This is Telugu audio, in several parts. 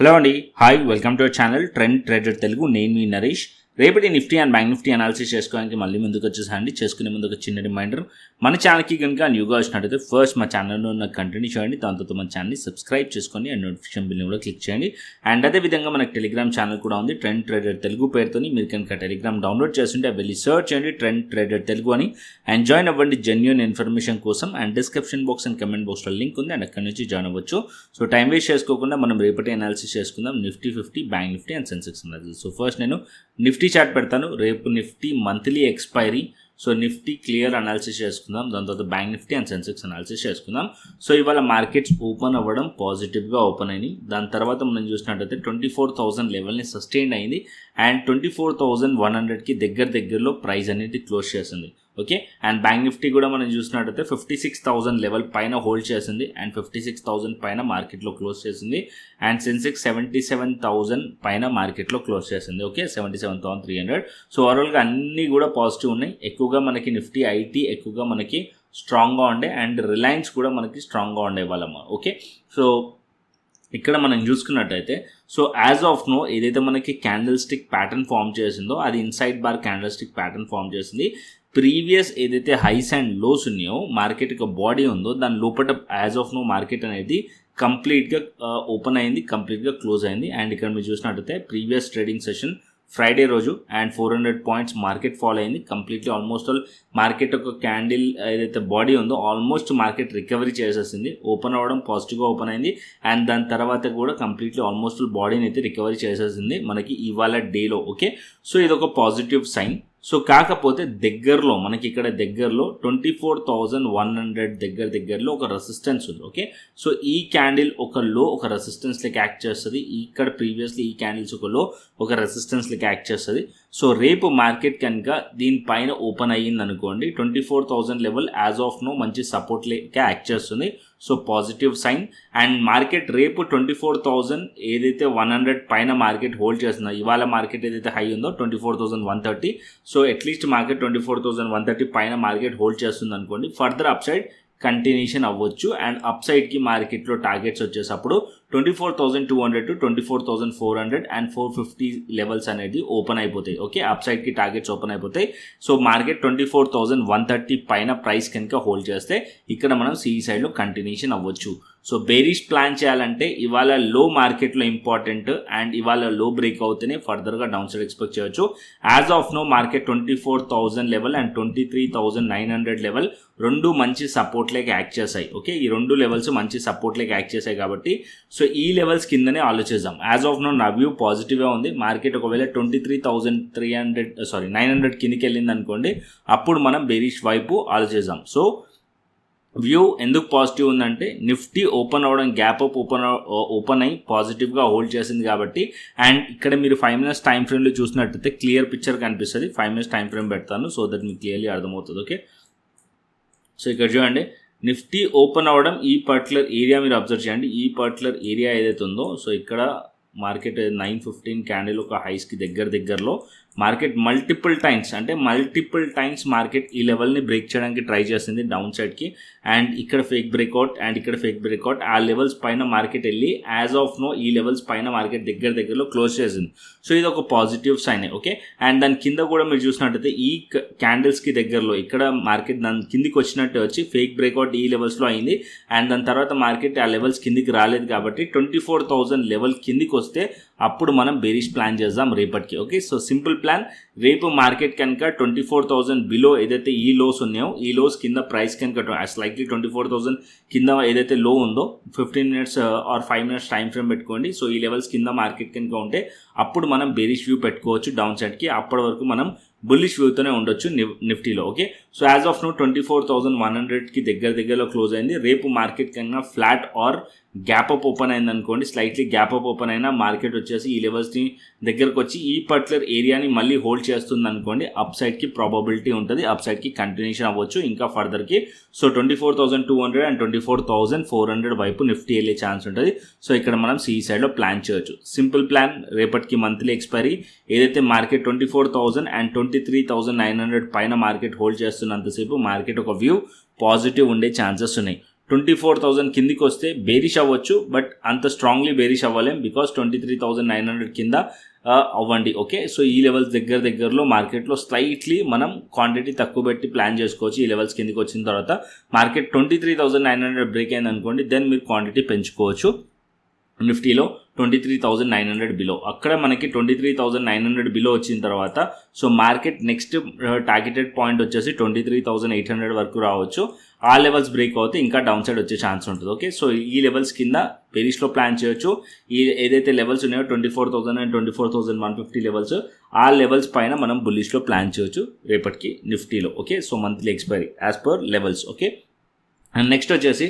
హలో అండి, hi, welcome to our channel trend trader Telugu. నేను మీ నరేష్. రేపటి Nifty and bank Nifty analysis చేసుకోవడానికి మళ్ళీ ముందుకు వచ్చేసండి. చేసుకునే ముందు ఒక చిన్న రిమైండర్, మన ఛానల్కి కనుక న్యూగా వచ్చినట్టయితే ఫస్ట్ మా ఛానల్లో ఉన్న కంటిన్యూ చేయండి, దాంతో మన ఛానల్ని సబ్స్క్రైబ్ చేసుకొని అండ్ నోటిఫికేషన్ బిల్ని కూడా క్లిక్ చేయండి. అండ్ అదేవిధంగా మనకు టెలిగ్రామ్ ఛానల్ కూడా ఉంది, ట్రెండ్ ట్రేడర్ తెలుగు పేరుతో. మీరు కనుక టెలిగ్రామ్ డౌన్లోడ్ చేస్తుంటే వెళ్ళి సర్చ్ చేయండి ట్రెండ్ ట్రేడర్ తెలుగు అని, అండ్ జాయిన్ అవ్వండి జెన్యూన్ ఇన్ఫర్మేషన్ కోసం. And description box and comment బాక్స్లో లింక్ ఉంది, అండ్ అక్కడ నుంచి జాయిన్ అవ్వచ్చు. సో టైం వేస్ట్ చేసుకోకుండా మనం రేపటి అనాలిసిస్ చేసుకుందాం, Nifty 50, bank Nifty and Sensex analysis. So first నేను నిఫ్టీ చార్ట్ పెడతాను. రేపు Nifty monthly expiry, so Nifty clear analysis చేసుకుందాం. దాని తర్వాత bank Nifty and Sensex analysis చేసుకుందాం. సో ఇవాళ మార్కెట్స్ ఓపెన్ అవ్వడం పాజిటివ్గా ఓపెన్ అయింది. దాని తర్వాత మనం చూసినట్టయితే 24,000 లెవెల్ని సస్టైన్ అయింది అండ్ 24,100కి దగ్గరలో ప్రైస్ అనేది క్లోజ్ చేసింది. ఓకే, అండ్ బ్యాంక్ నిఫ్టీ కూడా మనం చూసినట్టయితే 56,000 లెవెల్ పైన హోల్డ్ చేసింది అండ్ 56,000 పైన మార్కెట్లో క్లోజ్ చేసింది. అండ్ సెన్సెక్స్ 77,000 పైన మార్కెట్లో క్లోజ్ చేసింది. ఓకే, 77,300. సో ఓవరాల్గా అన్నీ కూడా పాజిటివ్ ఉన్నాయి. ఎక్కువగా మనకి నిఫ్టీ ఐటీ ఎక్కువగా మనకి స్ట్రాంగ్గా ఉండే అండ్ రిలయన్స్ కూడా మనకి స్ట్రాంగ్గా ఉండే వాళ్ళమ్మ. ఓకే, సో ఇక్కడ మనం చూసుకున్నట్టయితే సో యాజ్ ఆఫ్ నో ఏదైతే మనకి క్యాండిల్ స్టిక్ ప్యాటర్న్ ఫామ్ చేసిందో అది inside bar candle stick pattern form చేసింది. ప్రీవియస్ ఏదైతే హైస్ అండ్ లోస్ ఉన్నాయో మార్కెట్ యొక్క బాడీ ఉందో దాని లోపల యాజ్ ఆఫ్ నో మార్కెట్ అనేది కంప్లీట్గా ఓపెన్ అయింది, కంప్లీట్గా క్లోజ్ అయింది. అండ్ ఇక్కడ మీరు చూసినట్టయితే ప్రీవియస్ ట్రేడింగ్ సెషన్ ఫ్రైడే రోజు అండ్ 400 పాయింట్స్ మార్కెట్ ఫాలో అయింది కంప్లీట్లీ. ఆల్మోస్ట్ ఆల్ మార్కెట్ ఒక క్యాండిల్ ఏదైతే బాడీ ఉందో ఆల్మోస్ట్ మార్కెట్ రికవరీ చేసేసింది. ఓపెన్ అవ్వడం పాజిటివ్గా ఓపెన్ అయింది అండ్ దాని తర్వాత కూడా కంప్లీట్లీ ఆల్మోస్ట్ బాడీని అయితే రికవరీ చేసేసింది మనకి ఇవాళ డేలో. ఓకే, సో ఇది ఒక పాజిటివ్ సైన్. సో కాకపోతే దగ్గరలో మనకి ఇక్కడ దగ్గరలో 24,100 దగ్గరలో ఒక రెసిస్టెన్స్ ఉంది. ఓకే, సో ఈ క్యాండిల్ ఒక లో ఒక రెసిస్టెన్స్ లెక్క యాక్ట్ చేస్తుంది. ఇక్కడ ప్రీవియస్లీ ఈ క్యాండిల్స్ ఒక లో ఒక రెసిస్టెన్స్ లెక్క యాక్ట్ చేస్తుంది. సో రేపు మార్కెట్ కనుక దీనిపైన ఓపెన్ అయ్యింది అనుకోండి 24,000 లెవెల్ యాజ్ ఆఫ్ నో మంచి సపోర్ట్ లెక్క యాక్ట్ చేస్తుంది. So positive sign. And market రేపు 24,000 ఏదైతే 100 పైన మార్కెట్ హోల్డ్ చేస్తుందో, ఇవాళ మార్కెట్ ఏదైతే హై ఉందో 24,130, సో అట్లీస్ట్ మార్కెట్ 24,130 పైన మార్కెట్ హోల్డ్ చేస్తుంది అనుకోండి, ఫర్దర్ అప్ సైడ్ కంటిన్యూషన్ అవ్వచ్చు. అండ్ అప్ సైడ్కి మార్కెట్లో టార్గెట్స్ వచ్చేసప్పుడు 24,200 to 24,400 అండ్ 450 లెవెల్స్ అనేది ఓపెన్ అయిపోతాయి. ఓకే, అప్ సైడ్కి టార్గెట్స్ ఓపెన్ అయిపోతాయి. సో మార్కెట్ 24,130 పైన ప్రైస్ కనుక హోల్డ్ చేస్తే ఇక్కడ మనం సిఈ సైడ్లో కంటిన్యూషన్ అవ్వచ్చు. సో బేరిష్ ప్లాన్ చేయాలంటే ఇవాళ లో మార్కెట్లో ఇంపార్టెంట్ అండ్ ఇవాళ లో బ్రేక్ అవుతేనే ఫర్దర్గా డౌన్ సైడ్ ఎక్స్పెక్ట్ చేయొచ్చు. As of now market 24,000 level and 23,900 level రెండు మంచి సపోర్ట్ లేక యాక్ట్ చేశాయి. ఓకే, ఈ రెండు లెవెల్స్ మంచి సపోర్ట్ లేక యాక్ట్ చేశాయి కాబట్టి సో ఈ లెవెల్స్ కిందనే ఆలోచిద్దాం. యాజ్ ఆఫ్ నో నా వ్యూ పాజిటివ్గా ఉంది. మార్కెట్ ఒకవేళ 900 కిందకి వెళ్ళింది అనుకోండి, అప్పుడు మనం బేరిష్ వైపు ఆలోచిద్దాం. సో వ్యూ ఎందుకు పాజిటివ్ ఉందంటే నిఫ్టీ ఓపెన్ అవ్వడం గ్యాప్ అప్ ఓపెన్ అయ్యి పాజిటివ్గా హోల్డ్ చేసింది కాబట్టి. అండ్ ఇక్కడ మీరు 5 minutes టైం ఫ్రేమ్లో చూసినట్టయితే క్లియర్ పిక్చర్ కనిపిస్తుంది. 5 minutes టైం ఫ్రేమ్ పెడతాను సో దట్ మీకు క్లియర్లీ అర్థమవుతుంది. ఓకే, సో ఇక్కడ చూడండి నిఫ్టీ ఓపెన్ అవ్వడం ఈ పర్టికులర్ ఏరియా మీరు అబ్జర్వ్ చేయండి. ఈ పర్టికులర్ ఏరియా ఏదైతే ఉందో సో ఇక్కడ మార్కెట్ 915 క్యాండిల్ ఒక హైస్కి దగ్గరలో మార్కెట్ మల్టిపుల్ టైమ్స్ మార్కెట్ ఈ లెవెల్ని బ్రేక్ చేయడానికి ట్రై చేసింది డౌన్ సైడ్కి. అండ్ ఇక్కడ ఫేక్ బ్రేక్అవుట్ ఆ లెవెల్స్ పైన మార్కెట్ వెళ్ళి యాజ్ ఆఫ్ నో ఈ లెవెల్స్ పైన మార్కెట్ దగ్గరలో క్లోజ్ చేసింది. సో ఇది ఒక పాజిటివ్ సైన్. ఓకే, అండ్ దాని కింద కూడా మీరు చూసినట్టయితే ఈ క్యాండిల్స్కి దగ్గరలో ఇక్కడ మార్కెట్ దాని కిందికి వచ్చినట్టు వచ్చి ఫేక్ బ్రేక్అవుట్ ఈ లెవెల్స్లో అయింది. అండ్ దాని తర్వాత మార్కెట్ ఆ లెవెల్స్ కిందికి రాలేదు కాబట్టి 24,000 లెవెల్ కిందికి వస్తే అప్పుడు మనం బేరిష్ ప్లాన్ చేద్దాం రేపటికి. ఓకే, సో సింపుల్ ప్లాన్, రేపు మార్కెట్ కనుక 24,000 బిలో ఏదైతే ఈ లోస్ ఉన్నాయో ఈ లోస్ కింద ప్రైస్ కనుక స్లైట్లీ 24,000 కింద ఏదైతే లో ఉందో 15 minutes or 5 minutes time frame పెట్టుకోండి. సో ఈ లెవెల్స్ కింద మార్కెట్ కనుక ఉంటే అప్పుడు మనం బేరిష్ వ్యూ పెట్టుకోవచ్చు డౌన్ సైడ్కి. అప్పటి వరకు మనం బుల్లిష్ వ్యూతోనే ఉండొచ్చు నిఫ్టీలో. Okay, so as of now 24,100కి దగ్గరలో క్లోజ్ అయింది. రేపు మార్కెట్ కన్నా flat or gap up open అయింది అనుకోండి, స్లైట్లీ గ్యాప్ అప్ ఓపెన్ అయినా మార్కెట్ వచ్చేసి ఈ లెవెల్స్ని దగ్గరకు వచ్చి ఈ పర్టికులర్ ఏరియాని మళ్ళీ హోల్డ్ చేస్తుంది అనుకోండి, అప్ సైడ్కి ప్రాబబిలిటీ ఉంటుంది, అప్ సైడ్కి కంటిన్యూషన్ అవ్వచ్చు ఇంకా ఫర్దర్కి. సో 24,200 అండ్ 24,400 వైపు నిఫ్టీ వెళ్ళే ఛాన్స్ ఉంటుంది. సో ఇక్కడ మనం సిఈ సైడ్లో ప్లాన్ చేయొచ్చు. సింపుల్ ప్లాన్, రేపటికి మంత్లీ ఎక్స్పైరీ ఏదైతే మార్కెట్ 24,000 అండ్ 23,900 పైన మార్కెట్ హోల్డ్ చేస్తున్నంతసేపు మార్కెట్ ఒక వ్యూ పాజిటివ్ ఉండే ఛాన్సెస్ ఉన్నాయి. 24,000 కిందికి వస్తే బేరిష్ అవ్వచ్చు, బట్ అంత స్ట్రాంగ్లీ బేరిష్ అవ్వలేం బికాస్ 23,900 కింద అవ్వండి. ఓకే, సో ఈ లెవెల్స్ దగ్గరలో మార్కెట్లో స్లైట్లీ మనం క్వాంటిటీ తక్కువ పెట్టి ప్లాన్ చేసుకోవచ్చు. ఈ లెవెల్స్ కిందికి వచ్చిన తర్వాత మార్కెట్ 23,900 బ్రేక్ అయింది అనుకోండి, దెన్ మీరు క్వాంటిటీ పెంచుకోవచ్చు. నిఫ్టీలో 23,900 బిలో, అక్కడ మనకి 23,900 బిలో వచ్చిన తర్వాత so market next targeted point వచ్చేసి 23,800 వరకు రావచ్చు. ఆ లెవెల్స్ బ్రేక్ అవుతే ఇంకా డౌన్ సైడ్ వచ్చే ఛాన్స్ ఉంటుంది. ఓకే, సో ఈ లెవెల్స్ కింద బేరిష్లో ప్లాన్ చేయొచ్చు. ఈ ఏదైతే లెవెల్స్ ఉన్నాయో 24,000 అండ్ 24,150 లెవెల్స్, ఆ లెవెల్స్ పైన మనం బుల్లిష్లో ప్లాన్ చేయొచ్చు రేపటికి నిఫ్టీలో. Okay, so monthly expiry as per levels. Okay, and next వచ్చేసి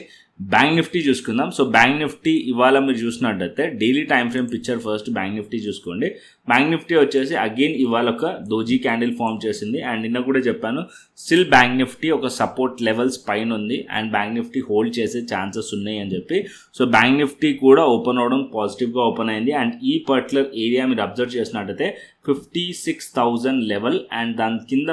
బ్యాంక్ నిఫ్టీ చూసుకుందాం. సో బ్యాంక్ నిఫ్టీ ఇవాళ మీరు చూసినట్టయితే daily time frame picture first bank Nifty చూసుకోండి. బ్యాంక్ నిఫ్టీ వచ్చేసి అగైన్ ఇవాళ ఒక దోజీ క్యాండిల్ ఫామ్ చేసింది. అండ్ నిన్న కూడా చెప్పాను, స్టిల్ బ్యాంక్ నిఫ్టీ ఒక సపోర్ట్ లెవెల్స్ పైన ఉంది అండ్ బ్యాంక్ నిఫ్టీ హోల్డ్ చేసే ఛాన్సెస్ ఉన్నాయి అని చెప్పి. సో బ్యాంక్ నిఫ్టీ కూడా ఓపెన్ అవడం పాజిటివ్గా ఓపెన్ అయింది. అండ్ ఈ పర్టికులర్ ఏరియా మీరు అబ్జర్వ్ చేసినట్టయితే 56,000 లెవెల్ అండ్ దాని కింద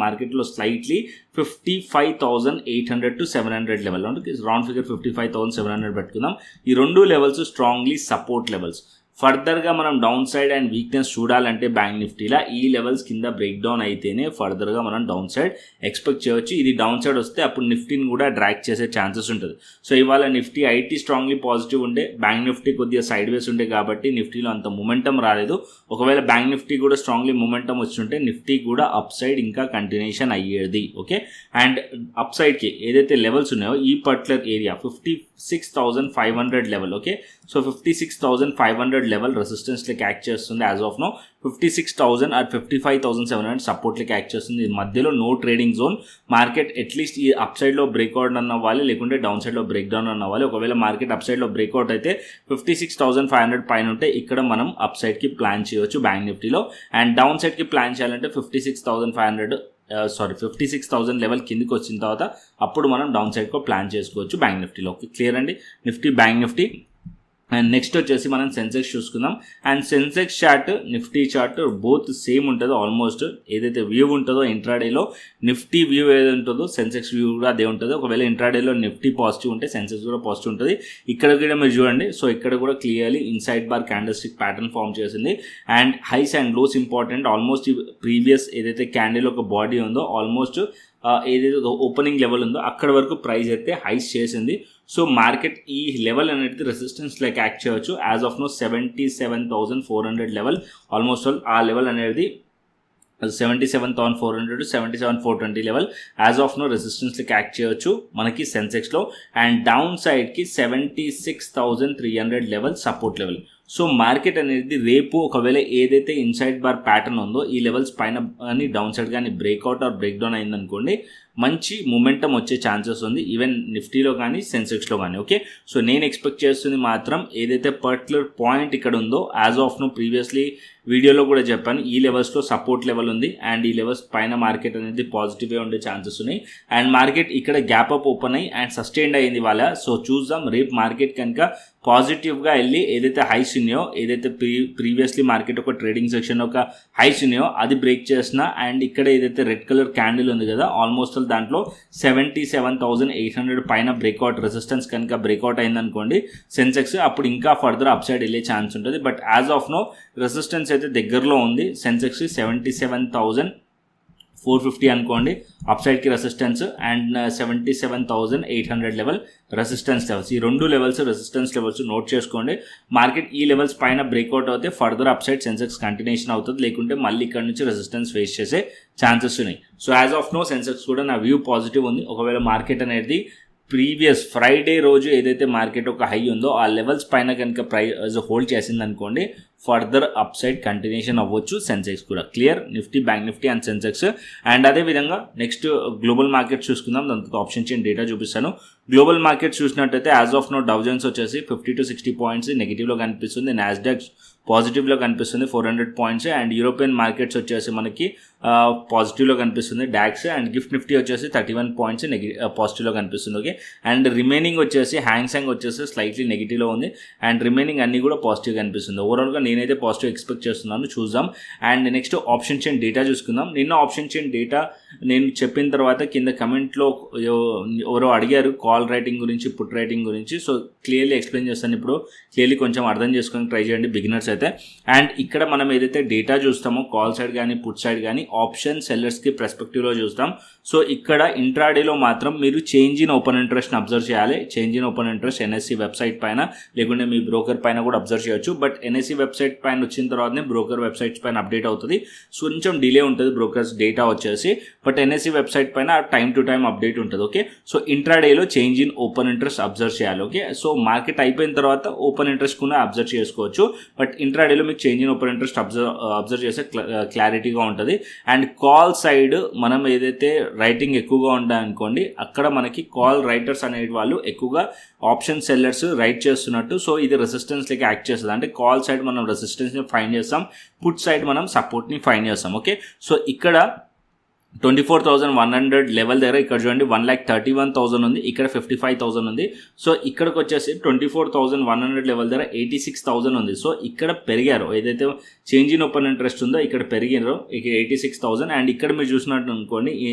మార్కెట్లో స్లైట్లీ 55,800 to 700 లెవెల్, అంటే రౌండ్ ఫిగర్ 55,700 పెట్టుకుందాం. ఈ రెండు లెవెల్స్ స్ట్రాంగ్లీ సపోర్ట్ లెవెల్స్. ఫర్దర్గా మనం డౌన్ సైడ్ అండ్ వీక్నెస్ చూడాలంటే బ్యాంక్ నిఫ్టీలో ఈ లెవెల్స్ కింద బ్రేక్ డౌన్ అయితేనే ఫర్దర్గా మనం డౌన్ సైడ్ ఎక్స్పెక్ట్ చేయవచ్చు. ఇది డౌన్ సైడ్ వస్తే అప్పుడు నిఫ్టీని కూడా డ్రాక్ చేసే ఛాన్సెస్ ఉంటుంది. సో ఇవాళ నిఫ్టీ ఐటీ స్ట్రాంగ్లీ పాజిటివ్ ఉండే, బ్యాంక్ నిఫ్టీ కొద్దిగా సైడ్ వేస్ ఉండే కాబట్టి నిఫ్టీలో అంత మొమెంటం రాలేదు. ఒకవేళ బ్యాంక్ నిఫ్టీ కూడా స్ట్రాంగ్లీ మొమెంటం వచ్చుంటే నిఫ్టీ కూడా అప్ సైడ్ ఇంకా కంటిన్యూషన్ అయ్యేది. ఓకే, అండ్ అప్ సైడ్కి ఏదైతే లెవెల్స్ ఉన్నాయో ఈ particular area 56,500 level. Okay, so 56,500 level resistance లెక్క యాక్ట్ చేస్తుంది. As of no 56,000 are 55,700 support లెక్క యాక్ట్ చేస్తుంది. మధ్యలో no trading zone. Market at least ఈ అప్ సైడ్లో బ్రేక్అవుట్ అన్న అవ్వాలి, లేకుంటే డౌన్ సైడ్లో బ్రేక్ డౌన్ అన్న అవ్వాలి. ఒకవేళ మార్కెట్ అప్ సైడ్లో బ్రేక్అవుట్ అయితే 56,500 పైన ఉంటే ఇక్కడ మనం అప్ సైడ్కి ప్లాన్ చేయవచ్చు బ్యాంక్ నిఫ్టీలో. అండ్ డౌన్ సైడ్కి ప్లాన్ చేయాలంటే 56,000 లెవెల్ కిందికి వచ్చిన తర్వాత అప్పుడు మనం డౌన్ సైడ్కో ప్లాన్ చేసుకోవచ్చు బ్యాంక్ నిఫ్టీలో. ఓకే, క్లియర్ అండి Nifty bank Nifty. And next వచ్చేసి మనం సెన్సెక్స్ చూసుకుందాం. And Sensex chart Nifty chart both same ఉంటుందో ఆల్మోస్ట్. ఏదైతే వ్యూ ఉంటుందో ఇంట్రాడేలో నిఫ్టీ వ్యూ ఏది ఉంటుందో సెన్సెక్స్ వ్యూ కూడా అదే ఉంటుంది. ఒకవేళ ఇంట్రాడేలో నిఫ్టీ పాజిటివ్ ఉంటే సెన్సెక్స్ కూడా పాజిటివ్ ఉంటుంది. ఇక్కడ కూడా మీరు చూడండి, సో ఇక్కడ కూడా clearly inside bar candlestick pattern form చేసింది. And highs and lows important. Almost previous ఏదైతే క్యాండిల్ ఒక బాడీ ఉందో ఆల్మోస్ట్ ఏదైతే ఓపెనింగ్ లెవెల్ ఉందో అక్కడ వరకు ప్రైస్ అయితే హైస్ చేసింది. సో మార్కెట్ ఈ లెవెల్ అనేది రెసిస్టెన్స్ లైక్ యాక్ట్ చేయవచ్చు. As of now 77,400 level almost all ఆ లెవెల్ అనేది 77,400 to 77,420 level as of now resistance లెక్క యాక్ట్ చేయవచ్చు మనకి సెన్సెక్స్లో. అండ్ డౌన్ సైడ్కి 76,300 level support level. So market అనేది రేపు ఒకవేళ ఏదైతే ఇన్సైడ్ బార్ ప్యాటర్న్ ఉందో ఈ లెవెల్స్ పైన కానీ డౌన్ సైడ్ కానీ బ్రేక్అవుట్ ఆర్ బ్రేక్ డౌన్ అయిందనుకోండి, మంచి మొమెంటం వచ్చే ఛాన్సెస్ ఉంది ఈవెన్ నిఫ్టీలో కానీ సెన్సెక్స్లో కానీ. ఓకే, సో నేను ఎక్స్పెక్ట్ చేస్తుంది మాత్రం ఏదైతే పర్టికులర్ పాయింట్ ఇక్కడ ఉందో యాజ్ ఆఫ్ నో ప్రీవియస్లీ వీడియోలో కూడా చెప్పాను, ఈ లెవెల్స్లో సపోర్ట్ లెవెల్ ఉంది అండ్ ఈ లెవెల్స్ పైన మార్కెట్ అనేది పాజిటివ్గా ఉండే ఛాన్సెస్ ఉన్నాయి. అండ్ మార్కెట్ ఇక్కడ గ్యాప్ అప్ ఓపెన్ అయ్యి అండ్ సస్టైన్డ్ అయ్యింది వాళ్ళ. సో చూద్దాం రేపు మార్కెట్ కనుక పాజిటివ్గా వెళ్ళి ఏదైతే హైస్ ఉన్నాయో, ఏదైతే ప్రీవియస్లీ మార్కెట్ ఒక ట్రేడింగ్ సెక్షన్ ఒక హైస్ ఉన్నాయో అది బ్రేక్ చేసిన అండ్ ఇక్కడ ఏదైతే రెడ్ కలర్ క్యాండిల్ ఉంది కదా ఆల్మోస్ట్ దాంట్లో 77,800 పైన బ్రేక్అవుట్ రెసిస్టెన్స్ కనుక బ్రేక్అవుట్ అయిందనుకోండి సెన్సెక్స్, అప్పుడు ఇంకా ఫర్దర్ అప్ సైడ్ వెళ్ళే ఛాన్స్ ఉంటుంది. But as of now resistance అయితే దగ్గరలో ఉంది. సెన్సెక్స్ 77,450 అనుకోండి అప్ సైడ్కి resistance and 77,800 level resistance levels. ఈ రెండు లెవెల్స్ రెసిస్టెన్స్ లెవెల్స్ నోట్ చేసుకోండి. మార్కెట్ ఈ లెవెల్స్ పైన బ్రేక్అవుట్ అవుతే further up side Sensex continuation అవుతుంది, లేకుంటే మళ్ళీ ఇక్కడ నుంచి రెసిస్టెన్స్ ఫేస్ చేసే ఛాన్సెస్ ఉన్నాయి. So as of now Sensex కూడా నా వ్యూ పాజిటివ్ ఉంది. ఒకవేళ మార్కెట్ అనేది ప్రీవియస్ ఫ్రైడే రోజు ఏదైతే మార్కెట్ ఒక హై ఉందో ఆ లెవెల్స్ పైన కనుక ప్రైస్ హోల్డ్ చేసింది అనుకోండి ఫర్దర్ అప్ సైడ్ కంటిన్యూషన్ అవ్వచ్చు సెన్సెక్స్ కూడా. Clear Nifty bank Nifty and Sensex. And అదేవిధంగా నెక్స్ట్ గ్లోబల్ మార్కెట్ చూసుకుందాం, దాంతో ఆప్షన్ చైన్ డేటా చూపిస్తాను. గ్లోబల్ మార్కెట్ చూసినట్టయితే as of now Dow Jones వచ్చేసి 50 to 60 పాయింట్స్ నెగిటివ్లో కనిపిస్తుంది. నాస్డాక్ పాజిటివ్లో కనిపిస్తుంది 400 పాయింట్స్. అండ్ యూరోపియన్ మార్కెట్స్ వచ్చేసి మనకి పాజిటివ్లో కనిపిస్తుంది డాక్స్. అండ్ గిఫ్ట్ నిఫ్టీ వచ్చేసి 31 పాయింట్స్ పాజిటివ్లో కనిపిస్తుంది. ఓకే, అండ్ రిమైనింగ్ వచ్చేసి హ్యాంగ్ వచ్చేసి స్లైట్లీ నెగిటివ్లో ఉంది అండ్ రిమైనింగ్ అన్ని కూడా పాజిటివ్ కనిపిస్తుంది. ఓవరాల్గా నేనైతే పాజిటివ్ ఎక్స్పెక్ట్ చేస్తున్నాను, చూద్దాం. And next option chain data చూసుకుందాం. నిన్న ఆప్షన్ చైన్ డేటా నేను చెప్పిన తర్వాత కింద కమెంట్లో ఎవరో అడిగారు కాల్ కాల్ రైటింగ్ గురించి, పుట్ రైటింగ్ గురించి. సో క్లియర్లీ ఎక్స్ప్లెయిన్ చేస్తాను ఇప్పుడు. క్లియర్లీ కొంచెం అర్థం చేసుకొని ట్రై చేయండి బిగినర్స్ అయితే. అండ్ ఇక్కడ మనం ఏదైతే డేటా చూస్తామో కాల్ సైడ్ కానీ పుట్ సైడ్ కానీ ఆప్షన్ సెల్లర్స్కి పర్స్పెక్టివ్లో చూస్తాం. సో ఇక్కడ ఇంట్రాడేలో మాత్రం మీరు చేంజ్ ఇన్ ఓపెన్ ఇంట్రెస్ట్ని అబ్జర్వ్ చేయాలి. Change in open interest NSE website పైన లేకుంటే మీ బ్రోకర్ పైన కూడా అబ్జర్వ్ చేయొచ్చు. బట్ ఎన్ఎస్సి వెబ్సైట్ పైన వచ్చిన తర్వాతనే బ్రోకర్ వెబ్సైట్స్ పైన అప్డేట్ అవుతుంది. సో కొంచెం డిలే ఉంటుంది బ్రోకర్స్ డేటా వచ్చేసి. బట్ ఎన్ఎస్సి వెబ్సైట్ పైన టైం టు టైం అప్డేట్ ఉంటుంది. ఓకే, సో ఇంట్రాడేలో change in open interest observe చేయాలి. ఓకే, సో మార్కెట్ అయిపోయిన తర్వాత ఓపెన్ ఇంట్రెస్ట్ కూడా అబ్జర్వ్ చేసుకోవచ్చు. బట్ ఇంట్రాడేలో మీకు change in open interest observe చేస్తే క్లారిటీగా ఉంటుంది. అండ్ కాల్ సైడ్ మనం ఏదైతే రైటింగ్ ఎక్కువగా ఉంటాయనుకోండి, అక్కడ మనకి కాల్ రైటర్స్ అనే వాళ్ళు ఎక్కువగా ఆప్షన్ సెల్లర్స్ రైట్ చేస్తున్నట్టు. సో ఇది రెసిస్టెన్స్ లెక్క యాక్ట్ చేస్తుంది. అంటే కాల్ సైడ్ మనం రెసిస్టెన్స్ని ఫైండ్ చేస్తాం, పుట్ సైడ్ మనం సపోర్ట్ని ఫైండ్ చేస్తాం. ఓకే, సో ఇక్కడ 24,100 లెవెల్ దగ్గర ఇక్కడ చూడండి 1,31,000 ఉంది, ఇక్కడ 55,000 ఉంది. సో ఇక్కడికి వచ్చేసి 24,100 లెవెల్ దగ్గర 86,000 ఉంది. సో ఇక్కడ పెరిగారు, ఏదైతే చేంజ్ ఇన్ ఓపెన్ ఇంట్రెస్ట్ ఉందో ఇక్కడ పెరిగారో ఇక 86,000. అండ్ ఇక్కడ మీరు చూసినట్టు అనుకోండి ఈ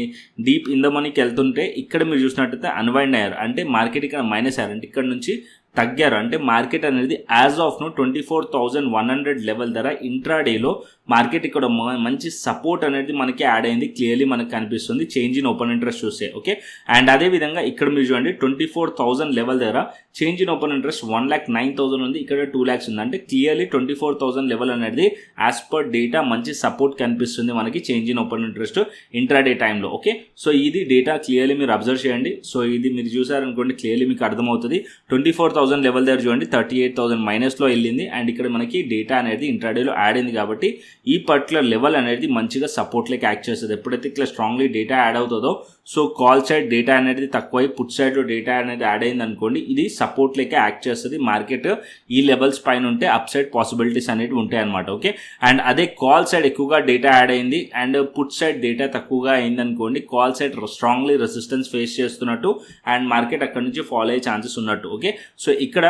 డీప్ ఇన్ ద మనీకి వెళ్తుంటే ఇక్కడ మీరు చూసినట్టయితే అన్వైండ్ అయ్యారు, అంటే మార్కెట్ ఇక్కడ మైనస్ అయ్యారు, అంటే ఇక్కడ నుంచి తగ్గారు. అంటే మార్కెట్ అనేది యాజ్ ఆఫ్ నో 24,100 లెవెల్ ధర ఇంట్రాడేలో మార్కెట్ ఇక్కడ మంచి సపోర్ట్ అనేది మనకి యాడ్ అయింది. క్లియర్లీ మనకు కనిపిస్తుంది చేంజ్ ఇన్ ఓపెన్ ఇంట్రెస్ట్ చూస్తే. ఓకే, అండ్ అదేవిధంగా ఇక్కడ మీరు చూడండి 24,000 లెవెల్ దగ్గర చేంజ్ ఇన్ ఓపెన్ ఇంట్రెస్ట్ 1,09,000 ఉంది, ఇక్కడ 2 lakhs ఉంది. అంటే క్లియర్లీ 24,000 లెవెల్ అనేది యాజ్ పర్ డేటా మంచి సపోర్ట్ కనిపిస్తుంది మనకి change in open interest intraday టైంలో. ఓకే, సో ఇది డేటా క్లియర్లీ మీరు అబ్జర్వ్ చేయండి. సో ఇది మీరు చూసారనుకోండి క్లియర్లీ మీకు అర్థమవుతుంది. 24,000 లెవెల్ దగ్గర చూడండి 38,000 మైనస్లో వెళ్ళింది. అండ్ ఇక్కడ మనకి డేటా అనేది ఇంట్రాడేలో యాడ్ అయింది కాబట్టి ఈ పర్టికులర్ లెవెల్ అనేది మంచిగా సపోర్ట్ లెక్క యాక్ట్ చేస్తుంది. ఎప్పుడైతే ఇట్లా స్ట్రాంగ్లీ డేటా యాడ్ అవుతుందో, సో కాల్ సైడ్ డేటా అనేది తక్కువై పుట్ సైడ్లో డేటా అనేది యాడ్ అయింది అనుకోండి, ఇది సపోర్ట్ లెక్క యాక్ట్ చేస్తుంది. మార్కెట్ ఈ లెవెల్స్ పైన ఉంటే అప్ సైడ్ పాసిబిలిటీస్ అనేవి ఉంటాయి అనమాట. ఓకే, అండ్ అదే కాల్ సైడ్ ఎక్కువగా డేటా యాడ్ అయింది అండ్ పుట్ సైడ్ డేటా తక్కువగా అయింది అనుకోండి, call side strongly resistance face చేస్తున్నట్టు అండ్ మార్కెట్ అక్కడ నుంచి ఫాలో అయ్యే ఛాన్సెస్ ఉన్నట్టు. ఓకే, సో ఇక్కడ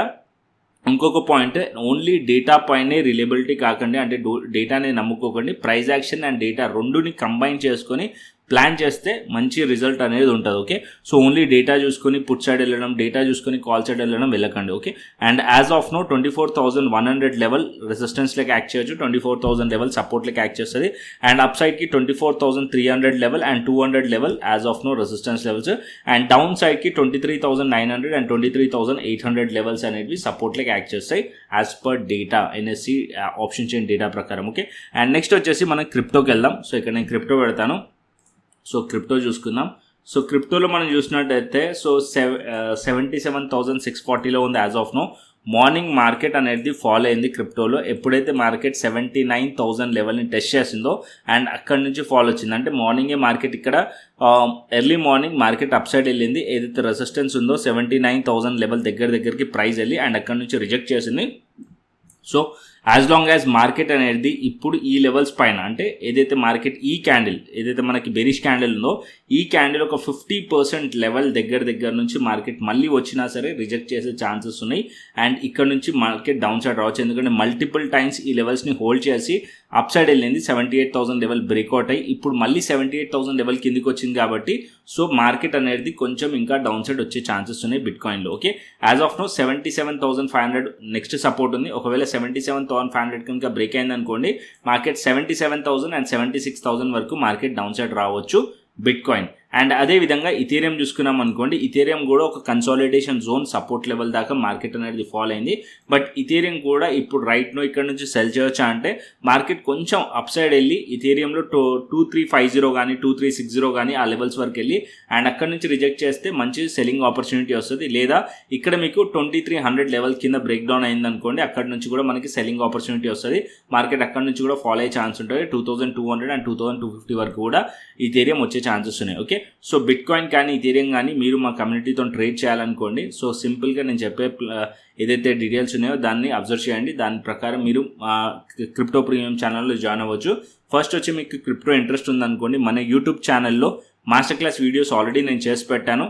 ఇంకొక పాయింట్, ఓన్లీ డేటా పైనే రిలయబిలిటీ కాకండి, అంటే డేటాని నమ్ముకోకండి. ప్రైస్ యాక్షన్ అండ్ డేటా రెండుని కంబైన్ చేసుకొని ప్లాన్ చేస్తే మంచి రిజల్ట్ అనేది ఉంటుంది. ఓకే, సో ఓన్లీ డేటా చూసుకొని పుట్ సైడ్ వెళ్ళడం, డేటా చూసుకొని కాల్ సైడ్ వెళ్ళడం వెళ్ళకండి. Okay, and as of now 24,100 level resistance లెక్క యాక్ట్ చేయొచ్చు, 24,000 లెవెల్ సపోర్ట్ లెక్క యాక్ట్ చేస్తుంది. అండ్ అప్ సైడ్కి 24,300 level and 200 level as of now resistance levels. And down సైడ్కి 23,900 అండ్ 23,800 లెవెల్స్ అనేవి సపోర్ట్ లెక్క యాక్ట్ చేస్తాయి as per data NSE option chain data ప్రకారం. ఓకే, అండ్ నెక్స్ట్ వచ్చేసి మనం క్రిప్టోకి వెళ్దాం. సో ఇక్కడ నేను క్రిప్టో పెడతాను. సో క్రిప్టో చూసుకుందాం. సో క్రిప్టోలో మనం చూసినట్టయితే సో 77,640లో ఉంది as of now. Morning market అనేది ఫాలో అయింది క్రిప్టోలో. ఎప్పుడైతే మార్కెట్ 79,000 లెవెల్ని టెస్ట్ చేసిందో అండ్ అక్కడ నుంచి ఫాలో వచ్చింది, అంటే మార్నింగే మార్కెట్ ఇక్కడ early morning market up side వెళ్ళింది. ఏదైతే రెసిస్టెన్స్ ఉందో 79,000 లెవెల్ దగ్గరికి ప్రైస్ వెళ్ళి అండ్ అక్కడ నుంచి రిజెక్ట్ చేసింది. So as long as market అనేది ఇప్పుడు ఈ లెవెల్స్ పైన, అంటే ఏదైతే మార్కెట్ ఈ క్యాండిల్ ఏదైతే మనకి బెరిష్ క్యాండిల్ ఉందో ఈ క్యాండిల్ ఒక 50% లెవెల్ దగ్గర నుంచి మార్కెట్ మళ్ళీ వచ్చినా సరే రిజెక్ట్ చేసే ఛాన్సెస్ ఉన్నాయి. అండ్ ఇక్కడ నుంచి మార్కెట్ డౌన్ సైడ్ రావచ్చు, ఎందుకంటే మల్టిపుల్ టైమ్స్ ఈ లెవెల్స్ని హోల్డ్ చేసి అప్ సైడ్ వెళ్ళింది. 78,000 లెవెల్ బ్రేక్అవుట్ అయ్యి ఇప్పుడు మళ్ళీ 78,000 లెవెల్ కిందికి వచ్చింది కాబట్టి సో మార్కెట్ అనేది కొంచెం ఇంకా డౌన్ సైడ్ వచ్చే ఛాన్సెస్ ఉన్నాయి బిట్కాయిన్లో. Okay, as of now 77,500 next support ఉంది. ఒకవేళ 77,500 కనుక బ్రేక్ అయింది అనుకోండి, మార్కెట్ 77,000 అండ్ 76,000 వరకు మార్కెట్ డౌన్ సైడ్ రావచ్చు బిట్కాయిన్. అండ్ అదేవిధంగా ఇథీరియం చూసుకున్నాం అనుకోండి, ఇథీరియం కూడా ఒక కన్సాలిడేషన్ జోన్ సపోర్ట్ లెవెల్ దాకా మార్కెట్ అనేది ఫాలో అయింది. బట్ ఇథీరియం కూడా ఇప్పుడు రైట్ నో ఇక్కడ నుంచి సెల్ చేయొచ్చా అంటే మార్కెట్ కొంచెం అప్ సైడ్ వెళ్ళి ఇథీరియంలో 2350 కానీ 2360 కానీ ఆ లెవెల్స్ వరకు వెళ్ళి అండ్ అక్కడ నుంచి రిజెక్ట్ చేస్తే మంచి సెల్లింగ్ ఆపర్చునిటీ వస్తుంది. లేదా ఇక్కడ మీకు 2300 లెవెల్ కింద బ్రేక్ డౌన్ అయింది అనుకోండి, అక్కడ నుంచి కూడా మనకి సెల్లింగ్ ఆపర్చునిటీ వస్తుంది. మార్కెట్ అక్కడ నుంచి కూడా ఫాలో అయ్యే ఛాన్స్ ఉంటుంది. 2200 అండ్ 2250 వరకు కూడా ఇథీరియం వచ్చే ఛాన్సెస్ ఉన్నాయి. ఓకే, సో బిట్కాయిన్ కానీ ఇథీరియం కానీ మీరు మా కమ్యూనిటీతో ట్రేడ్ చేయాలనుకోండి, సో సింపుల్గా నేను చెప్పే ఏదైతే డీటెయిల్స్ ఉన్నాయో దాన్ని అబ్జర్వ్ చేయండి. దాని ప్రకారం మీరు క్రిప్టో ప్రీమియం ఛానల్లో జాయిన్ అవ్వచ్చు. ఫస్ట్ వచ్చి మీకు క్రిప్టో ఇంట్రెస్ట్ ఉందనుకోండి, మన యూట్యూబ్ ఛానల్లో మాస్టర్ క్లాస్ వీడియోస్ ఆల్రెడీ నేను చేసి పెట్టాను.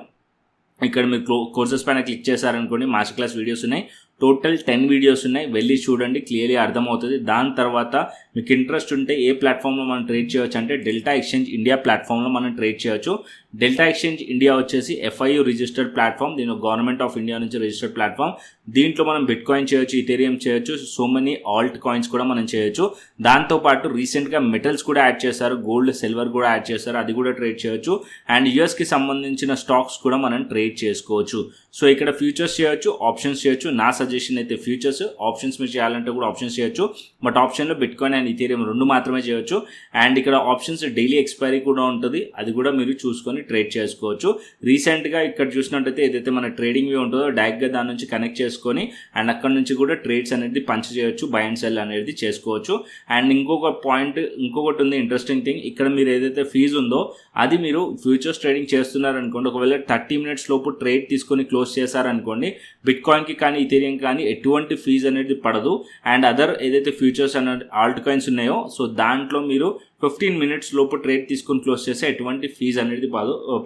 ఇక్కడ మీరు కోర్సెస్ పైన క్లిక్ చేశారనుకోండి, మాస్టర్ క్లాస్ వీడియోస్ ఉన్నాయి. టోటల్ 10 వీడియోస్ ఉన్నాయి, వెళ్ళి చూడండి, క్లియర్లీ అర్థమవుతుంది. దాని తర్వాత మీకు ఇంట్రెస్ట్ ఉంటే ఏ ప్లాట్ఫామ్లో మనం ట్రేడ్ చేయొచ్చు అంటే డెల్టా ఎక్స్చేంజ్ ఇండియా ప్లాట్ఫామ్లో మనం ట్రేడ్ చేయొచ్చు. డెల్టా ఎక్స్చేంజ్ ఇండియా వచ్చేసి FIU రిజిస్టర్డ్ ప్లాట్ఫామ్, దీని గవర్నమెంట్ ఆఫ్ ఇండియా నుంచి రిజిస్టర్డ్ ప్లాట్ఫామ్. దీంట్లో మనం బిట్కాయిన్ చేయొచ్చు, ఇథేరియం చేయొచ్చు, సో మెనీ ఆల్ట్ కాయిన్స్ కూడా మనం చేయొచ్చు. దాంతోపాటు రీసెంట్గా మెటల్స్ కూడా యాడ్ చేశారు, గోల్డ్ సిల్వర్ కూడా యాడ్ చేశారు, అది కూడా ట్రేడ్ చేయొచ్చు. అండ్ యూఎస్కి సంబంధించిన స్టాక్స్ కూడా మనం ట్రేడ్ చేసుకోవచ్చు. సో ఇక్కడ ఫ్యూచర్స్ చేయొచ్చు, ఆప్షన్స్ చేయొచ్చు. నా సజెషన్ అయితే ఫ్యూచర్స్. ఆప్షన్స్ మీరు చేయాలంటే కూడా ఆప్షన్స్ చేయొచ్చు, బట్ ఆప్షన్లో బిట్కాయిన్ అండ్ ఇథేరియం 2 మాత్రమే చేయొచ్చు. అండ్ ఇక్కడ ఆప్షన్స్ డైలీ ఎక్స్పైరీ కూడా ఉంటుంది, అది కూడా మీరు చూసుకొని ట్రేడ్ చేసుకోవచ్చు. రీసెంట్గా ఇక్కడ చూసినట్టయితే ఏదైతే మన ట్రేడింగ్ వ్యూ ఉంటుందో డైరెక్ట్గా దాని నుంచి కనెక్ట్ చేసుకొని అండ్ అక్కడ నుంచి కూడా ట్రేడ్స్ అనేది పంచ్ చేయొచ్చు, బై అండ్ సెల్ అనేది చేసుకోవచ్చు. అండ్ ఇంకొకటి ఉంది ఇంట్రెస్టింగ్ థింగ్, ఇక్కడ మీరు ఏదైతే ఫీజు ఉందో అది మీరు ఫ్యూచర్స్ ట్రేడింగ్ చేస్తున్నారనుకోండి, ఒకవేళ 30 మినిట్స్ లోపు ట్రేడ్ తీసుకొని క్లోజ్ చేశారనుకోండి, బిట్కాయిన్కి కానీ ఇథేరియం కానీ ఎటువంటి ఫీజు అనేది పడదు. అండ్ అదర్ ఏదైతే ఫ్యూచర్స్ అనే ఆల్ట్ కాయిన్స్ ఉన్నాయో సో దాంట్లో మీరు 15 మినిట్స్ లోపు ట్రేడ్ తీసుకొని క్లోజ్ చేస్తే ఎటువంటి ఫీజు అనేది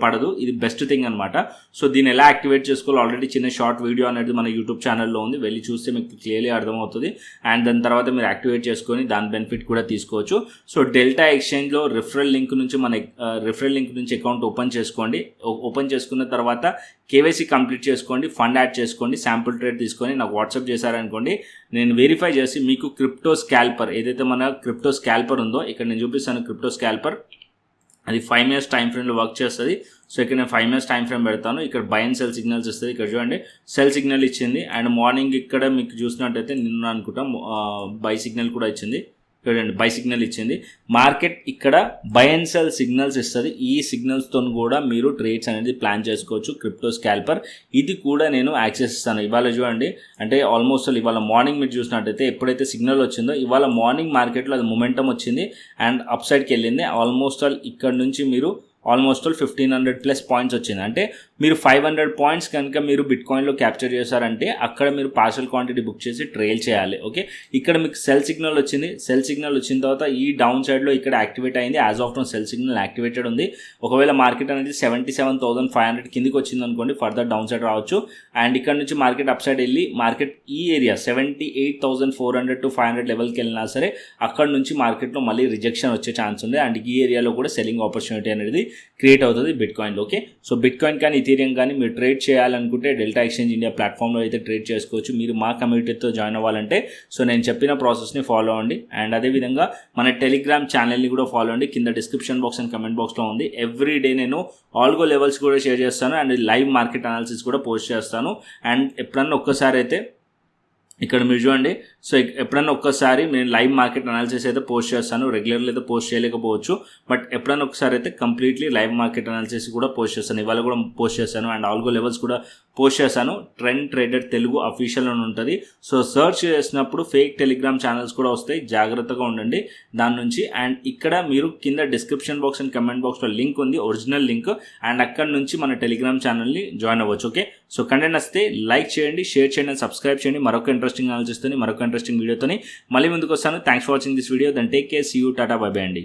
పడదు. ఇది బెస్ట్ థింగ్ అనమాట. సో దీన్ని ఎలా యాక్టివేట్ చేసుకోవాలో ఆల్రెడీ చిన్న షార్ట్ వీడియో అనేది మన యూట్యూబ్ ఛానల్లో ఉంది, వెళ్ళి చూస్తే మీకు క్లియర్లీ అర్థమవుతుంది. అండ్ దాని తర్వాత మీరు యాక్టివేట్ చేసుకొని దాని బెనిఫిట్ కూడా తీసుకోవచ్చు. సో డెల్టా ఎక్స్చేంజ్లో రిఫరల్ లింక్ నుంచి అకౌంట్ ఓపెన్ చేసుకోండి. ఓపెన్ చేసుకున్న తర్వాత KYC కంప్లీట్ చేసుకోండి, ఫండ్ యాడ్ చేసుకోండి, శాంపుల్ ట్రేడ్ తీసుకొని నాకు వాట్సాప్ చేశారనుకోండి, నేను వెరిఫై చేసి మీకు క్రిప్టో స్కాల్పర్ ఏదైతే మన క్రిప్టో స్కాల్పర్ ఉందో ఇక్కడ నేను చూపిస్తాను. క్రిప్టో స్కాల్పర్ అది 5 minutes టైం ఫ్రేమ్లో వర్క్ చేస్తుంది. సో ఇక్కడ నేను 5 minutes టైం ఫ్రేమ్ పెడతాను. ఇక్కడ బై అండ్ సెల్ సిగ్నల్స్ ఇస్తుంది. ఇక్కడ చూడండి సెల్ సిగ్నల్ ఇచ్చింది. అండ్ మార్నింగ్ ఇక్కడ మీకు చూసినట్టయితే నిన్న అనుకుంటాం బై సిగ్నల్ కూడా ఇచ్చింది. చూడండి బై సిగ్నల్ ఇచ్చింది. మార్కెట్ ఇక్కడ బై అండ్ సెల్ సిగ్నల్స్ ఇస్తుంది. ఈ సిగ్నల్స్తో కూడా మీరు ట్రేడ్స్ అనేది ప్లాన్ చేసుకోవచ్చు. క్రిప్టో స్కాల్పర్ ఇది కూడా నేను యాక్సెస్ ఇస్తాను. ఇవాళ చూడండి అంటే ఆల్మోస్ట్ ఇవాళ మార్నింగ్ మీరు చూసినట్టయితే ఎప్పుడైతే సిగ్నల్ వచ్చిందో ఇవాళ మార్నింగ్ మార్కెట్లో అది మొమెంటం వచ్చింది అండ్ అప్ సైడ్కి వెళ్ళింది. ఆల్మోస్ట్ ఇక్కడ నుంచి మీరు 1500+ పాయింట్స్ వచ్చింది. అంటే మీరు 500 పాయింట్స్ కనుక మీరు బిట్కాయిన్లో క్యాప్చర్ చేశారంటే అక్కడ మీరు పార్షల్ క్వాంటిటీ బుక్ చేసి ట్రేల్ చేయాలి. ఓకే, ఇక్కడ మీకు సెల్ సిగ్నల్ వచ్చింది. సెల్ సిగ్నల్ వచ్చిన తర్వాత ఈ డౌన్ సైడ్లో ఇక్కడ యాక్టివేట్ అయింది. As of now cell signal activated ఉంది. ఒకవేళ మార్కెట్ అనేది 77,500 కిందికి వచ్చింది అనుకోండి, ఫర్దర్ డౌన్ సైడ్ రావచ్చు. అండ్ ఇక్కడ నుంచి మార్కెట్ అప్ సైడ్ వెళ్ళి మార్కెట్ ఈ ఏరియా 78,400 to 500 లెవెల్కి వెళ్ళినా సరే అక్కడ నుంచి మార్కెట్లో మళ్ళీ రిజెక్షన్ వచ్చే ఛాన్స్ ఉంది. అండ్ ఈ ఏరియాలో కూడా సెల్లింగ్ ఆపర్చునిటీ అనేది క్రియేట్ అవుతుంది బిట్కాయిన్లో. ఓకే, సో బిట్కాయిన్ కానీ ఇథీరియం కానీ మీరు ట్రేడ్ చేయాలనుకుంటే డెల్టా ఎక్స్చేంజ్ ఇండియా ప్లాట్ఫామ్లో అయితే ట్రేడ్ చేసుకోవచ్చు. మీరు మా కమ్యూనిటీతో జాయిన్ అవ్వాలంటే సో నేను చెప్పిన ప్రాసెస్ని ఫాలో అవ్వండి. అండ్ అదేవిధంగా మన టెలిగ్రామ్ ఛానల్ని కూడా ఫాలో అవ్వండి. కింద డిస్క్రిప్షన్ బాక్స్ అండ్ కమెంట్ బాక్స్లో ఉంది. ఎవ్రీ డే నేను ఆల్గో లెవెల్స్ కూడా షేర్ చేస్తాను అండ్ లైవ్ మార్కెట్ అనాలిసిస్ కూడా పోస్ట్ చేస్తాను. అండ్ ఎప్పుడన్నా ఒక్కసారి అయితే ఇక్కడ మీరు చూడండి సో ఎప్పుడన్నా ఒక్కసారి నేను లైవ్ మార్కెట్ అనాలిసిస్ అయితే పోస్ట్ చేస్తాను. రెగ్యులర్లీ అయితే పోస్ట్ చేయలేకపోవచ్చు, బట్ ఎప్పుడన్నా ఒకసారి అయితే కంప్లీట్లీ లైవ్ మార్కెట్ అనాలిసిస్ కూడా పోస్ట్ చేస్తాను. ఇవాళ కూడా పోస్ట్ చేస్తాను అండ్ ఆల్గో లెవెల్స్ కూడా పోస్ట్ చేశాను. ట్రెండ్ ట్రేడర్ తెలుగు అఫీషియల్ అని ఉంటుంది. సో సర్చ్ చేసినప్పుడు ఫేక్ టెలిగ్రామ్ ఛానల్స్ కూడా వస్తాయి, జాగ్రత్తగా ఉండండి దాని నుంచి. అండ్ ఇక్కడ మీరు కింద డిస్క్రిప్షన్ బాక్స్ అండ్ కమెంట్ బాక్స్లో లింక్ ఉంది, ఒరిజినల్ లింక్. అండ్ అక్కడ నుంచి మన టెలిగ్రామ్ ఛానల్ని జాయిన్ అవ్వచ్చు. ఓకే, సో కంటెంట్ వస్తే లైక్ చేయండి, షేర్ చేయండి, సబ్స్క్రైబ్ చేయండి. మరొక ఇంట్రెస్టింగ్ అనాలిసిస్ తోని మరొక ఇంట్రెస్టింగ్ వీడియోతోని మళ్ళీ ముందుకు వస్తాను. Thanks for watching this video. Then take care, see you, tata, bye bye అండి.